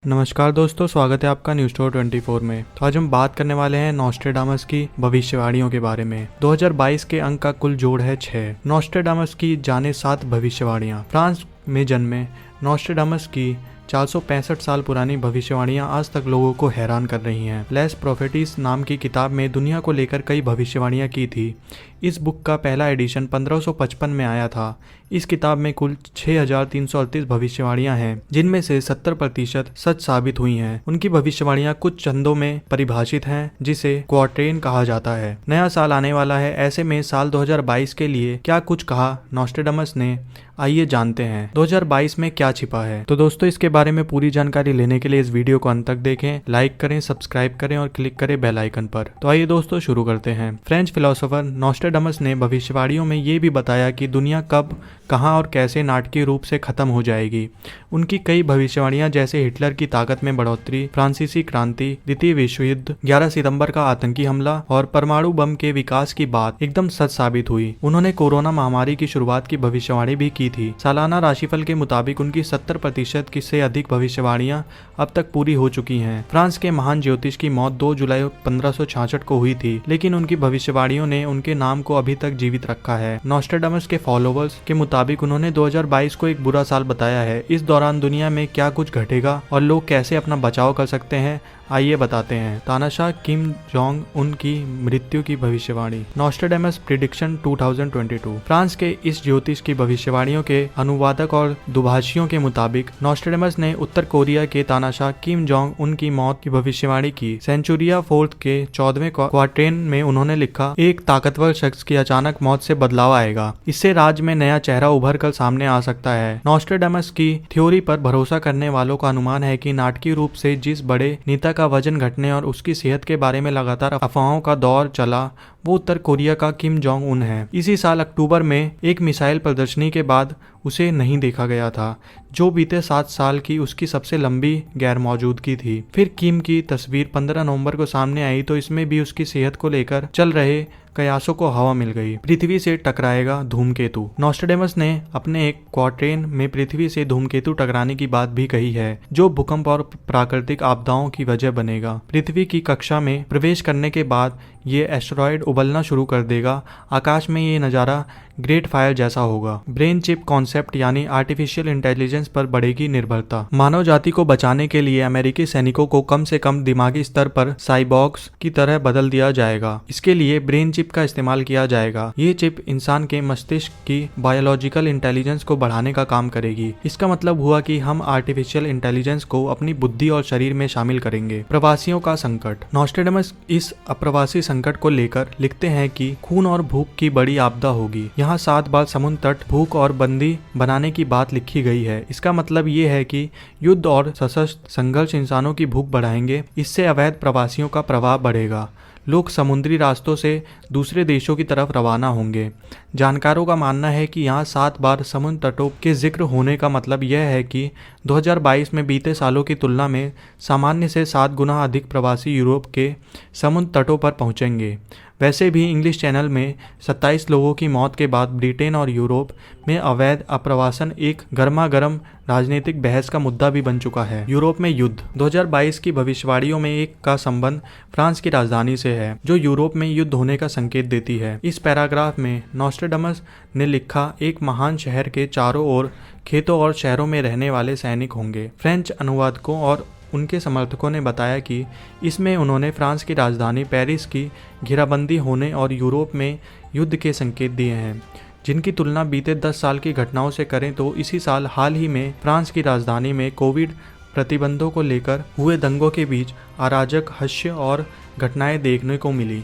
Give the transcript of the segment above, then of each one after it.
नमस्कार दोस्तों, स्वागत है आपका न्यूज़ स्टोर 24 में। तो आज हम बात करने वाले हैं नॉस्ट्रेडामस की भविष्यवाणियों के बारे में। 2022 के अंक का कुल जोड़ है 6। नॉस्ट्रेडामस की जाने 7 भविष्यवाणियां। फ्रांस में जन्मे नॉस्ट्रेडामस की 465 साल पुरानी भविष्यवाणियां आज तक लोगों को हैरान कर रही हैं। लेस प्रोफेटिस नाम की किताब में दुनिया को लेकर कई भविष्यवाणियां की थी। इस बुक का पहला एडिशन 1555 में आया था। इस किताब में कुल 6338 भविष्यवाणियां हैं, जिनमें से 70% सच साबित हुई हैं। उनकी भविष्यवाणियां कुछ छंदों में परिभाषित हैं, जिसे क्वार्टेन कहा जाता है। नया साल आने वाला है, ऐसे में साल 2022 के लिए क्या कुछ कहा नॉस्ट्रेडामस ने, आइए जानते हैं 2022 में क्या छिपा है। तो दोस्तों, इसके बारे में पूरी जानकारी लेने के लिए इस वीडियो को अंत तक देखें, लाइक करें, सब्सक्राइब करें और क्लिक करें बेल आइकन पर। तो आइए दोस्तों शुरू करते हैं। फ्रेंच फिलोसोफर नॉस्ट्रेडामस ने भविष्यवाणियों में ये भी बताया कि दुनिया कब, कहां और कैसे नाटकीय रूप से खत्म हो जाएगी। उनकी कई भविष्यवाणियां, जैसे हिटलर की ताकत में बढ़ोतरी, फ्रांसीसी क्रांति, द्वितीय विश्व युद्ध, 11 सितंबर का आतंकी हमला और परमाणु बम के विकास की बात एकदम सच साबित हुई। उन्होंने कोरोना महामारी की शुरुआत की भविष्यवाणी भी की थी। सालाना राशिफल के मुताबिक उनकी 70% से अधिक भविष्यवाणियां अब तक पूरी हो चुकी हैं। फ्रांस के महान ज्योतिष की मौत 2 जुलाई 1566 को हुई थी, लेकिन उनकी भविष्यवाणियों ने उनके नाम को अभी तक जीवित रखा है। नॉस्ट्रेडामस के फॉलोवर्स के मुताबिक उन्होंने 2022 को एक बुरा साल बताया है। इस दौरान दुनिया में क्या कुछ घटेगा और लोग कैसे अपना बचाव कर सकते हैं, आइए बताते हैं। तानाशाह किम जोंग उन की मृत्यु की भविष्यवाणी। नॉस्ट्रेडामस प्रिडिक्शन 2022। फ्रांस के इस ज्योतिष की भविष्यवाणियों के अनुवादक और दुभाषियों के मुताबिक नॉस्ट्रेडामस ने उत्तर कोरिया के तानाशाह किम जोंग उन की मौत की भविष्यवाणी की। सेंचुरिया फोर्थ के 14वें क्वार्टेन में उन्होंने लिखा, एक ताकतवर शख्स की अचानक मौत से बदलाव आएगा। इससे राज्य में नया चेहरा उभर कर सामने आ सकता है। नॉस्ट्रेडामस की थ्योरी पर भरोसा करने वालों का अनुमान है कि नाटकीय रूप से जिस बड़े नेता का वजन घटने और उसकी सेहत के बारे में लगातार अफवाहों का दौर चला, वो उत्तर कोरिया का किम जोंग उन है। इसी साल अक्टूबर में एक मिसाइल प्रदर्शनी के बाद उसे नहीं देखा गया था, जो बीते 7 साल की उसकी सबसे लंबी गैर मौजूदगी थी। फिर किम की तस्वीर 15 नवंबर को सामने आई, तो इसमें भी उसकी सेहत को लेकर चल रहे कयासों को हवा मिल गई। पृथ्वी से टकराएगा धूमकेतु। नॉस्ट्रेडामस ने अपने एक क्वार्टेन में पृथ्वी से धूमकेतु टकराने की बात भी कही है, जो भूकंप और प्राकृतिक आपदाओं की वजह बनेगा। पृथ्वी की कक्षा में प्रवेश करने के बाद ये एस्टेरॉयड उबलना शुरू कर देगा। आकाश में ये नज़ारा ग्रेट फायर जैसा होगा। ब्रेन चिप कॉन्सेप्ट यानी आर्टिफिशियल इंटेलिजेंस पर बढ़ेगी निर्भरता। मानव जाति को बचाने के लिए अमेरिकी सैनिकों को कम से कम दिमागी स्तर पर साइबॉर्ग्स की तरह बदल दिया जाएगा। इसके लिए ब्रेन चिप का इस्तेमाल किया जाएगा। ये चिप इंसान के मस्तिष्क की बायोलॉजिकल इंटेलिजेंस को बढ़ाने का काम करेगी। इसका मतलब हुआ कि हम आर्टिफिशियल इंटेलिजेंस को अपनी बुद्धि और शरीर में शामिल करेंगे। प्रवासियों का संकट। नॉस्ट्रेडामस इस अप्रवासी संकट को लेकर लिखते हैं कि खून और भूख की बड़ी आपदा होगी। यहाँ 7 बार समुद्र तट, भूख और बंदी बनाने की बात लिखी गई है। इसका मतलब ये है कि युद्ध और सशस्त्र संघर्ष इंसानों की भूख बढ़ाएंगे। इससे अवैध प्रवासियों का प्रवाह बढ़ेगा। लोग समुद्री रास्तों से दूसरे देशों की तरफ रवाना होंगे। जानकारों का मानना है कि यहाँ 7 बार समुद्र तटों के जिक्र होने का मतलब यह है कि 2022 में बीते सालों की तुलना में सामान्य से 7 गुना अधिक प्रवासी यूरोप के समुद्र तटों पर पहुँचेंगे। वैसे भी इंग्लिश चैनल में 27 लोगों की मौत के बाद ब्रिटेन और यूरोप में अवैध अप्रवासन एक गर्मागर्म राजनीतिक बहस का मुद्दा भी बन चुका है। यूरोप में युद्ध। 2022 की भविष्यवाणियों में एक का संबंध फ्रांस की राजधानी से है, जो यूरोप में युद्ध होने का संकेत देती है। इस पैराग्राफ में नॉस्ट्रेडामस ने लिखा, एक महान शहर के चारों ओर खेतों और शहरों में रहने वाले सैनिक होंगे। फ्रेंच अनुवादकों और उनके समर्थकों ने बताया कि इसमें उन्होंने फ्रांस की राजधानी पेरिस की घेराबंदी होने और यूरोप में युद्ध के संकेत दिए हैं। जिनकी तुलना बीते 10 साल की घटनाओं से करें तो इसी साल हाल ही में फ्रांस की राजधानी में कोविड प्रतिबंधों को लेकर हुए दंगों के बीच अराजक हास्य और घटनाएं देखने को मिली।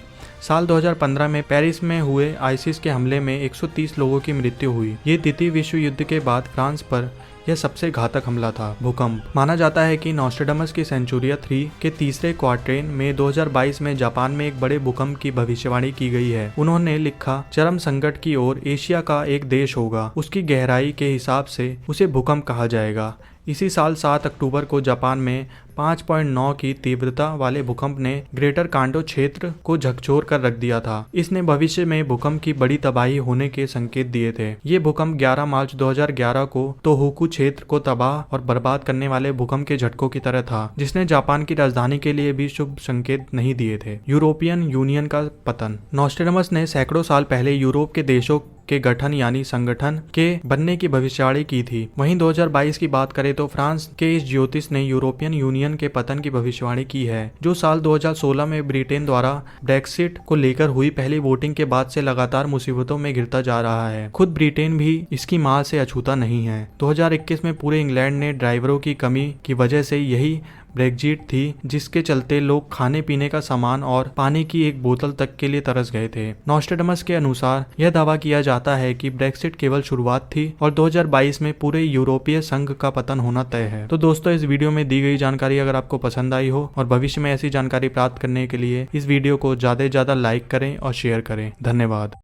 साल 2015 में पेरिस में हुए आईसिस के हमले में 130 लोगों की मृत्यु हुई। ये द्वितीय विश्व युद्ध के बाद फ्रांस पर यह सबसे घातक हमला था। भूकंप। माना जाता है कि नॉस्ट्रेडामस की सेंचुरिया 3 के तीसरे क्वार्टेन में 2022 में जापान में एक बड़े भूकंप की भविष्यवाणी की गई है। उन्होंने लिखा, चरम संकट की ओर एशिया का एक देश होगा। उसकी गहराई के हिसाब से उसे भूकंप कहा जाएगा। इसी साल 7 अक्टूबर को जापान में 5.9 की तीव्रता वाले भूकंप ने ग्रेटर कांडो क्षेत्र को झकझोर कर रख दिया था। इसने भविष्य में भूकंप की बड़ी तबाही होने के संकेत दिए थे। ये भूकंप 11 मार्च 2011 को तोहोकू क्षेत्र को तबाह और बर्बाद करने वाले भूकंप के झटकों की तरह था, जिसने जापान की राजधानी के लिए भी शुभ संकेत नहीं दिए थे। यूरोपियन यूनियन का पतन। नॉस्ट्रेडामस ने सैकड़ों साल पहले यूरोप के देशों के गठन यानी संगठन के बनने की भविष्यवाणी की थी। वहीं 2022 की बात करें तो फ्रांस के इस ज्योतिष ने यूरोपियन यूनियन के पतन की भविष्यवाणी की है, जो साल 2016 में ब्रिटेन द्वारा ब्रेक्सिट को लेकर हुई पहली वोटिंग के बाद से लगातार मुसीबतों में घिरता जा रहा है। खुद ब्रिटेन भी इसकी मार से अछूता नहीं है। 2021 में पूरे इंग्लैंड ने ड्राइवरों की कमी की वजह से यही ब्रेक्जिट थी, जिसके चलते लोग खाने पीने का सामान और पानी की एक बोतल तक के लिए तरस गए थे। नॉस्ट्रेडामस के अनुसार यह दावा किया जाता है कि ब्रेक्सिट केवल शुरुआत थी और 2022 में पूरे यूरोपीय संघ का पतन होना तय है। तो दोस्तों, इस वीडियो में दी गई जानकारी अगर आपको पसंद आई हो और भविष्य में ऐसी जानकारी प्राप्त करने के लिए इस वीडियो को ज्यादा से ज्यादा लाइक करें और शेयर करें। धन्यवाद।